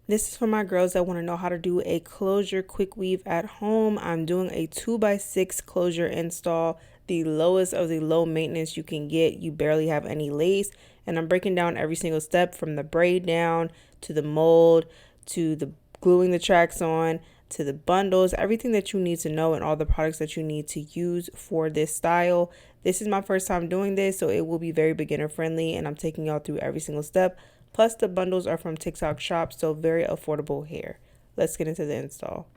This is for my girls that want to know how to do a closure quick weave at home. I'm doing a 2x6 closure install, the lowest of the low maintenance you can get. You barely have any lace, and I'm breaking down every single step from the braid down to the mold to the gluing the tracks on to the bundles, everything that you need to know and all the products that you need to use for this style. This is my first time doing this, so it will be very beginner friendly, and I'm taking y'all through every single step. Plus, the bundles are from TikTok Shop, so very affordable here. Let's get into the install.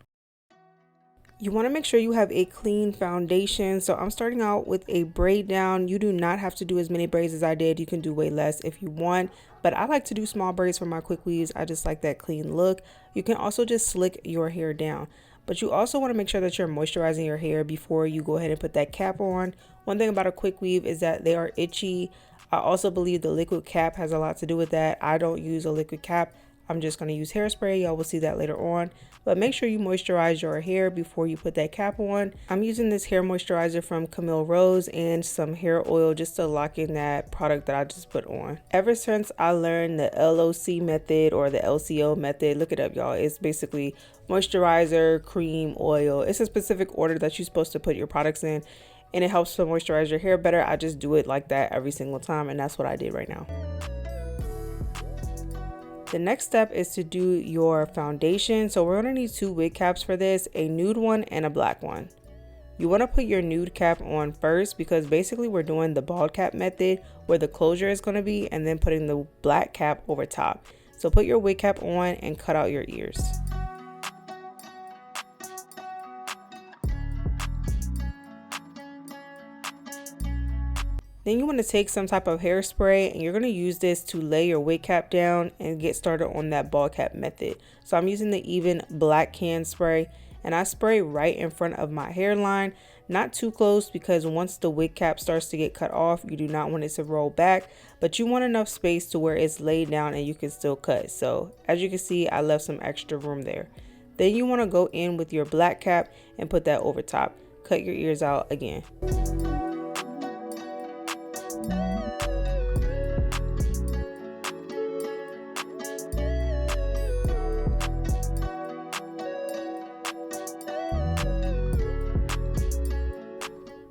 You want to make sure you have a clean foundation. So I'm starting out with a braid down. You do not have to do as many braids as I did. You can do way less if you want, but I like to do small braids for my quick weaves. I just like that clean look. You can also just slick your hair down, but you also want to make sure that you're moisturizing your hair before you go ahead and put that cap on. One thing about a quick weave is that they are itchy. I also believe the liquid cap has a lot to do with that. I don't use a liquid cap. I'm just going to use hairspray. Y'all will see that later on. But make sure you moisturize your hair before you put that cap on. I'm using this hair moisturizer from Camille Rose and some hair oil just to lock in that product that I just put on. Ever since I learned the LOC method or the LCO method, look it up, y'all. It's basically moisturizer, cream, oil. It's a specific order that you're supposed to put your products in, and it helps to moisturize your hair better. I just do it like that every single time, and that's what I did right now. The next step is to do your foundation. So we're gonna need two wig caps for this, a nude one and a black one. You wanna put your nude cap on first because basically we're doing the bald cap method where the closure is gonna be, and then putting the black cap over top. So put your wig cap on and cut out your ears. Then you want to take some type of hairspray, and you're going to use this to lay your wig cap down and get started on that bald cap method. So I'm using the Even Black Can spray, and I spray right in front of my hairline, not too close, because once the wig cap starts to get cut off, you do not want it to roll back, but you want enough space to where it's laid down and you can still cut. So as you can see, I left some extra room there. Then you want to go in with your black cap and put that over top. Cut your ears out again.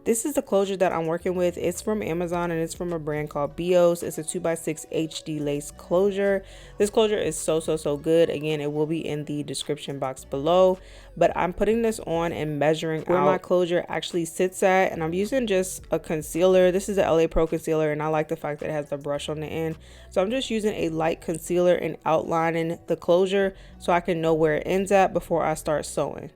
This is the closure that I'm working with. It's from Amazon and it's from a brand called Bios. It's a 2x6 HD lace closure. This closure is so good. Again, it will be in the description box below, but I'm putting this on and measuring where my closure actually sits at, and I'm using just a concealer. This is a LA Pro concealer, and I like the fact that it has the brush on the end. So I'm just using a light concealer and outlining the closure so I can know where it ends at before I start sewing.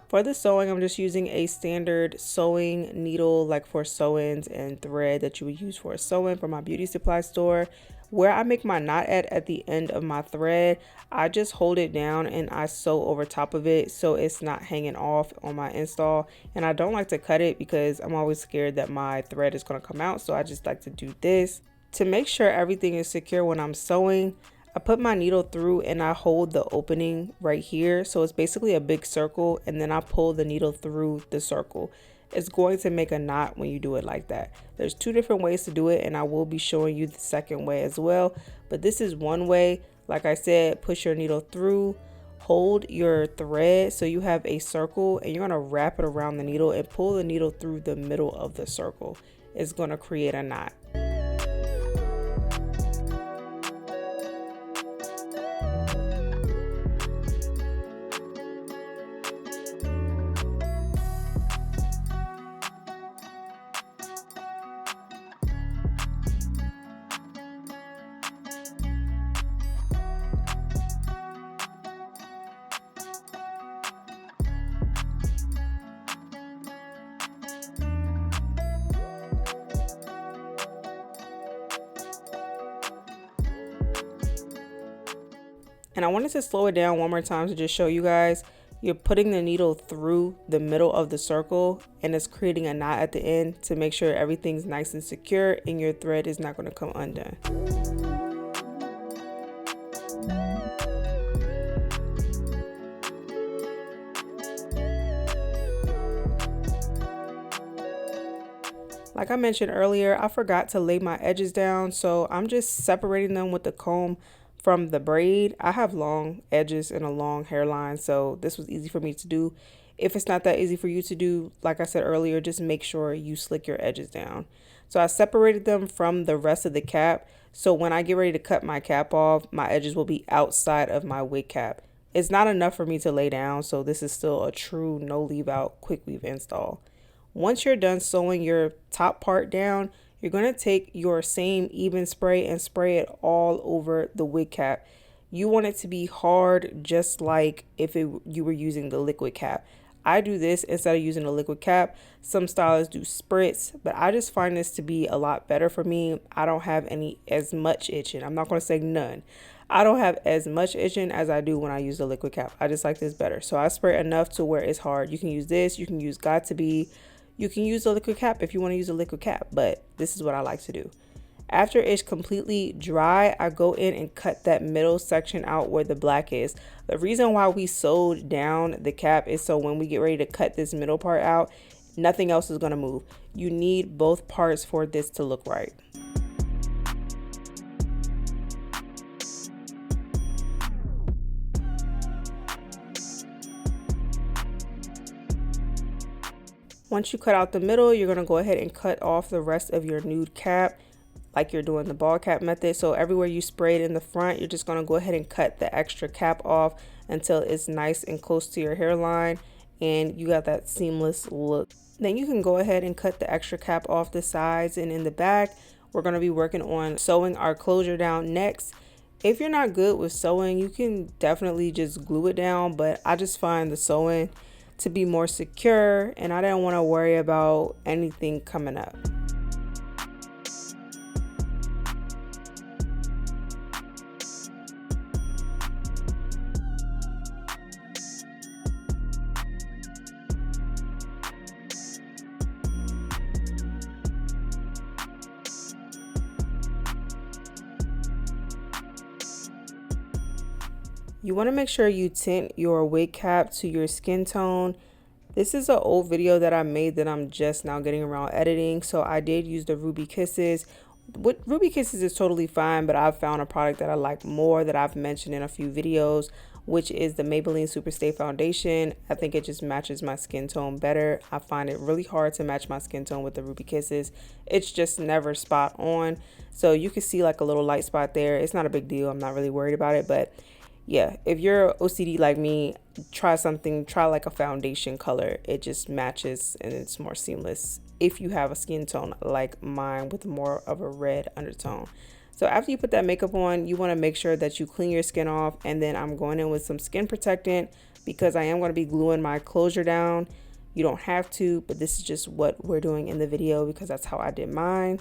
For the sewing, I'm just using a standard sewing needle, like for sew-ins, and thread that you would use for a sew-in from my beauty supply store. Where I make my knot at the end of my thread, I just hold it down and I sew over top of it so it's not hanging off on my install. And I don't like to cut it because I'm always scared that my thread is going to come out, so I just like to do this. To make sure everything is secure when I'm sewing, I put my needle through and I hold the opening right here. So it's basically a big circle, and then I pull the needle through the circle. It's going to make a knot when you do it like that. There's two different ways to do it, and I will be showing you the second way as well. But this is one way. Like I said, push your needle through, hold your thread so you have a circle, and you're going to wrap it around the needle and pull the needle through the middle of the circle. It's going to create a knot. And I wanted to slow it down one more time to just show you guys. You're putting the needle through the middle of the circle and it's creating a knot at the end to make sure everything's nice and secure and your thread is not going to come undone. Like I mentioned earlier, I forgot to lay my edges down, so I'm just separating them with the comb from the braid. I have long edges and a long hairline, so this was easy for me to do. If it's not that easy for you to do, like I said earlier, just make sure you slick your edges down. So I separated them from the rest of the cap, so when I get ready to cut my cap off, my edges will be outside of my wig cap. It's not enough for me to lay down, so this is still a true no leave out quick weave install. Once you're done sewing your top part down, you're going to take your same even spray and spray it all over the wig cap. You want it to be hard, just like if you were using the liquid cap. I do this instead of using a liquid cap. Some stylists do spritz, but I just find this to be a lot better for me. I don't have as much itching. I'm not going to say none. I don't have as much itching as I do when I use the liquid cap. I just like this better. So I spray enough to where it's hard. You can use this. You can use Got To Be. You can use a liquid cap if you want to use a liquid cap, but this is what I like to do. After it's completely dry, I go in and cut that middle section out where the black is. The reason why we sewed down the cap is so when we get ready to cut this middle part out, nothing else is going to move. You need both parts for this to look right. Once you cut out the middle, you're going to go ahead and cut off the rest of your nude cap like you're doing the ball cap method. So everywhere you sprayed in the front, you're just going to go ahead and cut the extra cap off until it's nice and close to your hairline and you got that seamless look. Then you can go ahead and cut the extra cap off the sides and in the back. We're going to be working on sewing our closure down next. If you're not good with sewing, you can definitely just glue it down, but I just find the sewing to be more secure and I didn't want to worry about anything coming up. You want to make sure you tint your wig cap to your skin tone. This is an old video that I made that I'm just now getting around editing. So I did use the Ruby Kisses. Ruby Kisses is totally fine, but I've found a product that I like more that I've mentioned in a few videos, which is the Maybelline Superstay Foundation. I think it just matches my skin tone better. I find it really hard to match my skin tone with the Ruby Kisses. It's just never spot on. So you can see like a little light spot there. It's not a big deal. I'm not really worried about it, but yeah, if you're OCD like me, try like a foundation color. It just matches and it's more seamless if you have a skin tone like mine with more of a red undertone. So after you put that makeup on, you want to make sure that you clean your skin off, and then I'm going in with some skin protectant because I am going to be gluing my closure down. You don't have to, but this is just what we're doing in the video because that's how I did mine.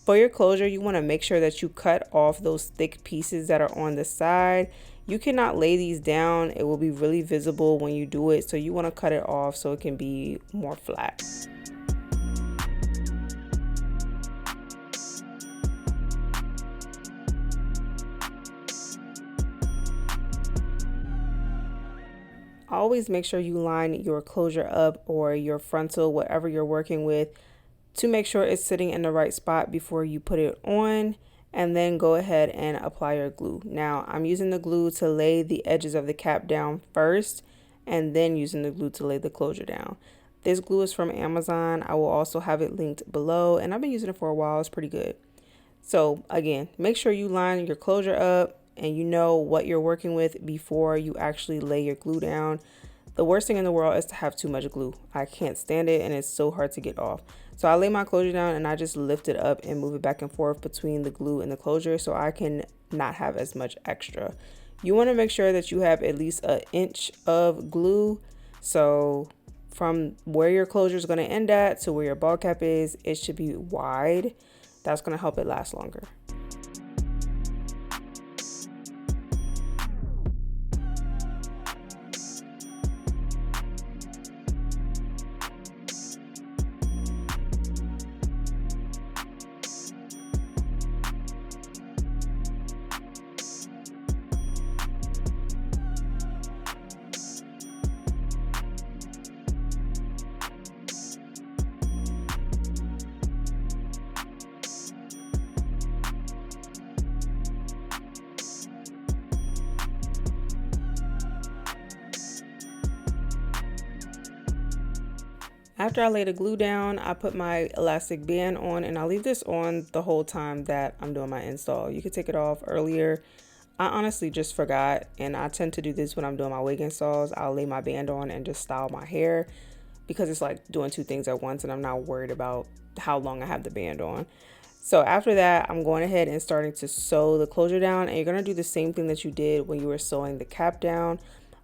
For your closure, you want to make sure that you cut off those thick pieces that are on the side. You cannot lay these down. It will be really visible when you do it. So you want to cut it off so it can be more flat. Always make sure you line your closure up or your frontal, whatever you're working with, to make sure it's sitting in the right spot before you put it on. And then go ahead and apply your glue. Now I'm using the glue to lay the edges of the cap down first and then using the glue to lay the closure down. This glue is from Amazon. I will also have it linked below and I've been using it for a while. It's pretty good. So again, make sure you line your closure up and you know what you're working with before you actually lay your glue down. The worst thing in the world is to have too much glue. I can't stand it and it's so hard to get off. So I lay my closure down and I just lift it up and move it back and forth between the glue and the closure so I can not have as much extra. You want to make sure that you have at least an inch of glue. So from where your closure is going to end at to where your ball cap is, it should be wide. That's going to help it last longer. After I lay the glue down, I put my elastic band on, and I'll leave this on the whole time that I'm doing my install. You could take it off earlier. I honestly just forgot, and I tend to do this when I'm doing my wig installs. I'll lay my band on and just style my hair because it's like doing two things at once, and I'm not worried about how long I have the band on. So after that, I'm going ahead and starting to sew the closure down, and you're going to do the same thing that you did when you were sewing the cap down.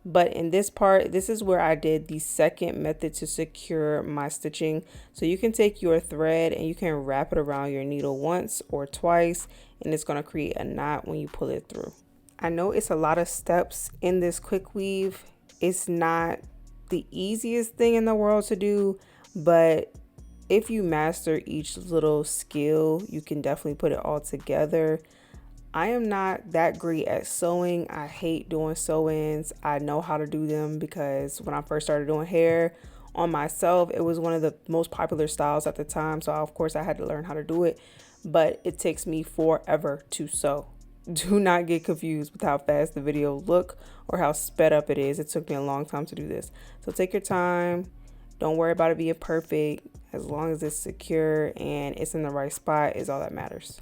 But in this part, this is where I did the second method to secure my stitching. So you can take your thread and you can wrap it around your needle once or twice, and it's going to create a knot when you pull it through. I know it's a lot of steps in this quick weave. It's not the easiest thing in the world to do, but if you master each little skill, you can definitely put it all together. I am not that great at sewing. I hate doing sew-ins. I know how to do them because when I first started doing hair on myself, it was one of the most popular styles at the time. So of course I had to learn how to do it, but it takes me forever to sew. Do not get confused with how fast the video look or how sped up it is. It took me a long time to do this. So take your time. Don't worry about it being perfect. As long as it's secure and it's in the right spot is all that matters.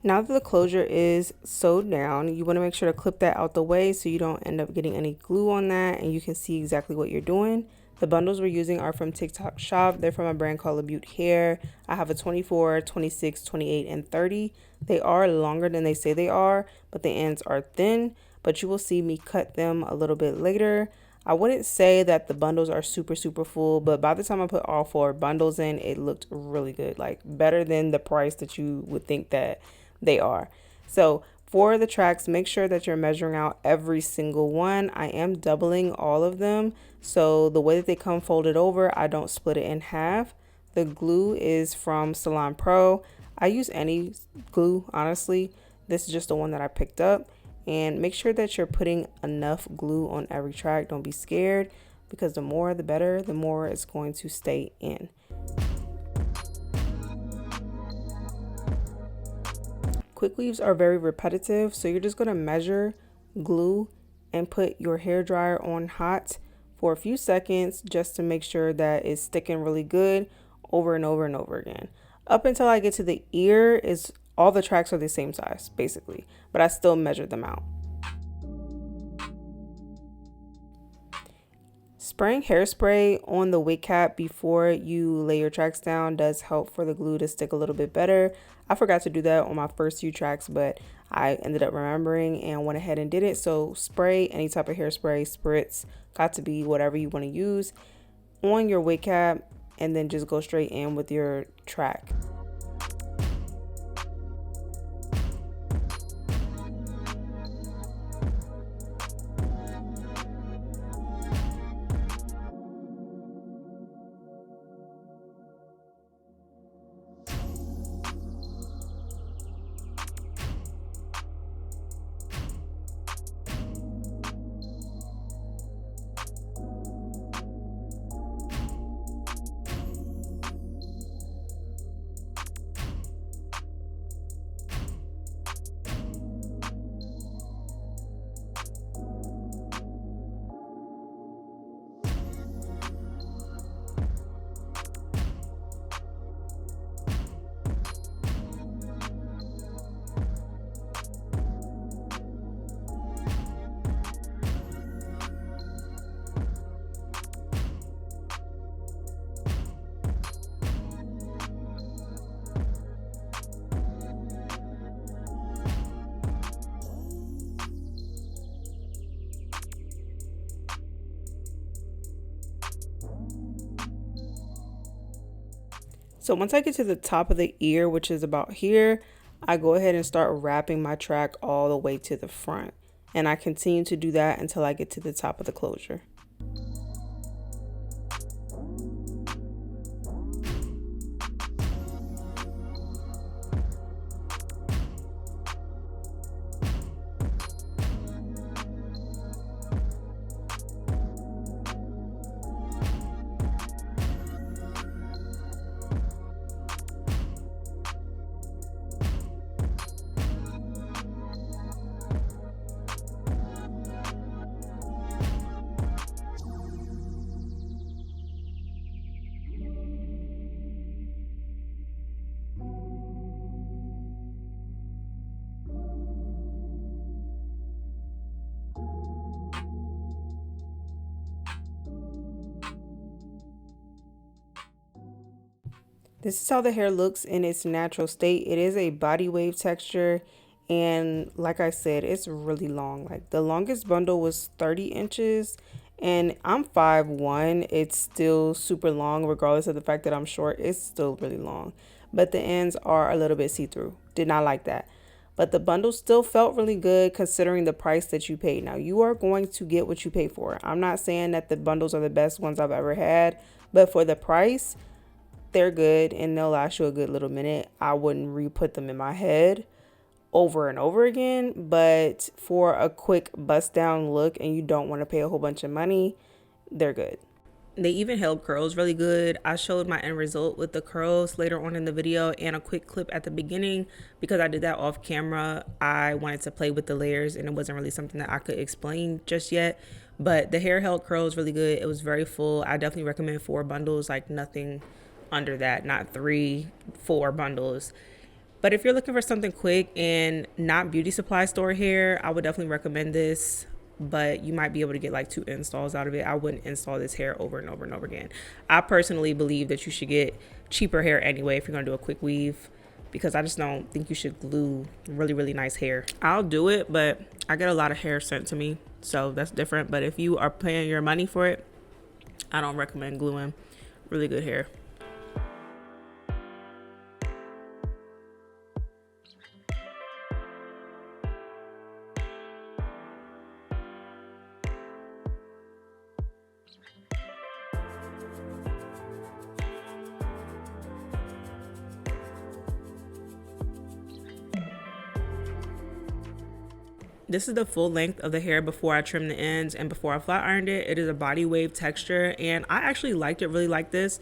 Now that the closure is sewed down, you want to make sure to clip that out the way so you don't end up getting any glue on that and you can see exactly what you're doing. The bundles we're using are from TikTok Shop. They're from a brand called Labute Hair. I have a 24, 26, 28, and 30. They are longer than they say they are, but the ends are thin, but you will see me cut them a little bit later. I wouldn't say that the bundles are super full, but by the time I put all 4 bundles in, it looked really good, like better than the price that you would think that they are. So for the tracks, make sure that you're measuring out every single one. I am doubling all of them, so the way that they come folded over, I don't split it in half. The glue is from Salon Pro. I use any glue, honestly. This is just the one that I picked up. And make sure that you're putting enough glue on every track. Don't be scared, because the more the better, the more it's going to stay in. Quick weaves are very repetitive, so you're just going to measure, glue, and put your hair dryer on hot for a few seconds just to make sure that it's sticking really good over and over and over again. Up until I get to the ear, is all the tracks are the same size basically, but I still measured them out. Spraying hairspray on the wig cap before you lay your tracks down does help for the glue to stick a little bit better. I forgot to do that on my first few tracks, but I ended up remembering and went ahead and did it. So spray any type of hairspray, spritz, got to be whatever you want to use on your wig cap, and then just go straight in with your track. So once I get to the top of the ear, which is about here, I go ahead and start wrapping my track all the way to the front. And I continue to do that until I get to the top of the closure. This is how the hair looks in its natural state. It is a body wave texture, and like I said, it's really long. Like the longest bundle was 30 inches, and I'm 5'1". It's still super long regardless of the fact that I'm short. It's still really long, but the ends are a little bit see-through. Did not like that. But the bundle still felt really good considering the price that you paid. Now, you are going to get what you pay for. I'm not saying that the bundles are the best ones I've ever had, but for the price, they're good and they'll last you a good little minute. I wouldn't re-put them in my head over and over again, but for a quick bust down look and you don't want to pay a whole bunch of money, they're good. They even held curls really good. I showed my end result with the curls later on in the video and a quick clip at the beginning because I did that off camera. I wanted to play with the layers and it wasn't really something that I could explain just yet. But the hair held curls really good. It was very full. I definitely recommend 4 bundles, like nothing under that, not 3, 4 bundles. But if you're looking for something quick and not beauty supply store hair, I would definitely recommend this. But you might be able to get like 2 installs out of it. I wouldn't install this hair over and over and over again. I personally believe that you should get cheaper hair anyway if you're gonna do a quick weave, because I just don't think you should glue really, really nice hair. I'll do it, but I get a lot of hair sent to me, so that's different. But if you are paying your money for it, I don't recommend gluing really good hair. This is the full length of the hair before I trimmed the ends and before I flat ironed it. It is a body wave texture and I actually liked it, really like this.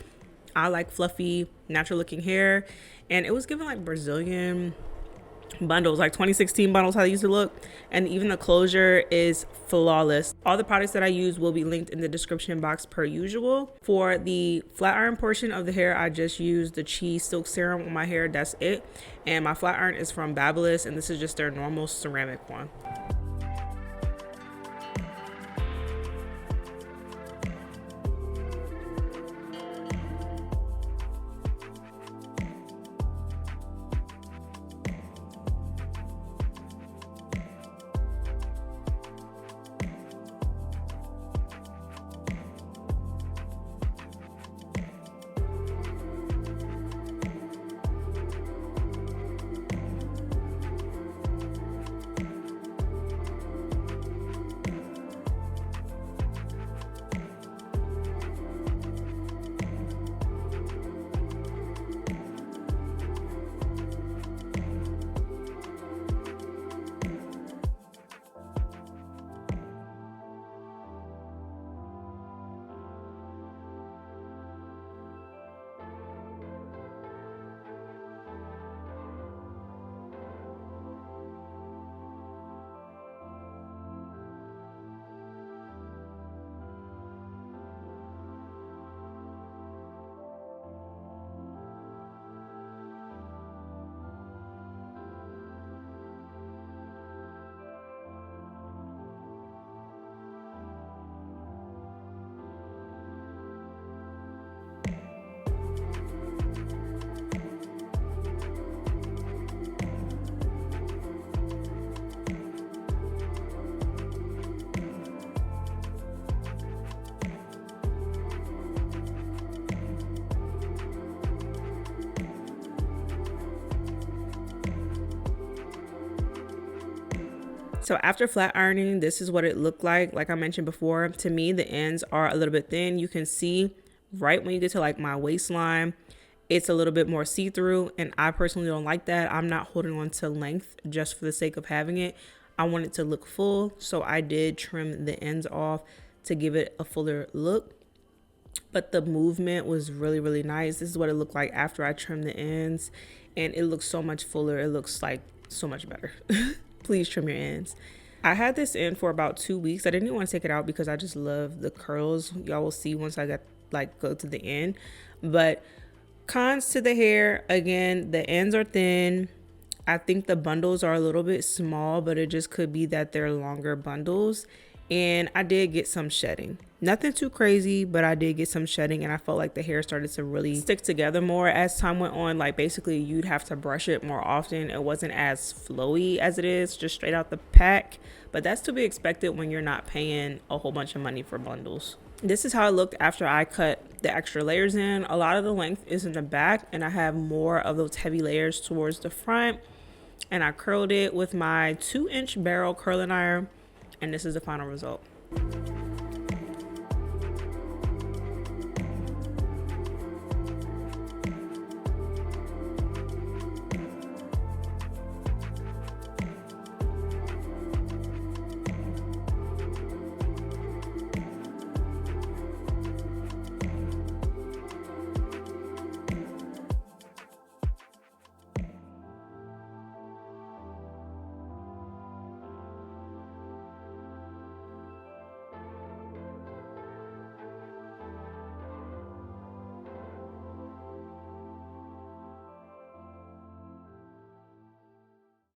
I like fluffy, natural looking hair, and it was given like Brazilian bundles, like 2016 bundles, how they used to look. And even the closure is flawless. All the products that I use will be linked in the description box per usual. For the flat iron portion of the hair, I just used the cheese silk serum on my hair. That's it. And my flat iron is from Babyliss, and this is just their normal ceramic one. So after flat ironing, this is what it looked like. Like I mentioned before, to me, the ends are a little bit thin. You can see right when you get to like my waistline, it's a little bit more see-through, and I personally don't like that. I'm not holding on to length just for the sake of having it. I want it to look full, so I did trim the ends off to give it a fuller look. But the movement was really, really nice. This is what it looked like after I trimmed the ends, and it looks so much fuller. It looks like so much better. Please trim your ends. I had this in for about 2 weeks. I didn't even want to take it out because I just love the curls. Y'all will see once I go to the end. But cons to the hair, again, the ends are thin. I think the bundles are a little bit small, but it just could be that they're longer bundles. And I did get some shedding. Nothing too crazy, but I did get some shedding, and I felt like the hair started to really stick together more as time went on. Like basically you'd have to brush it more often. It wasn't as flowy as it is just straight out the pack, but that's to be expected when you're not paying a whole bunch of money for bundles. This is how it looked after I cut the extra layers in. A lot of the length is in the back, and I have more of those heavy layers towards the front, and I curled it with my 2-inch barrel curling iron, and this is the final result.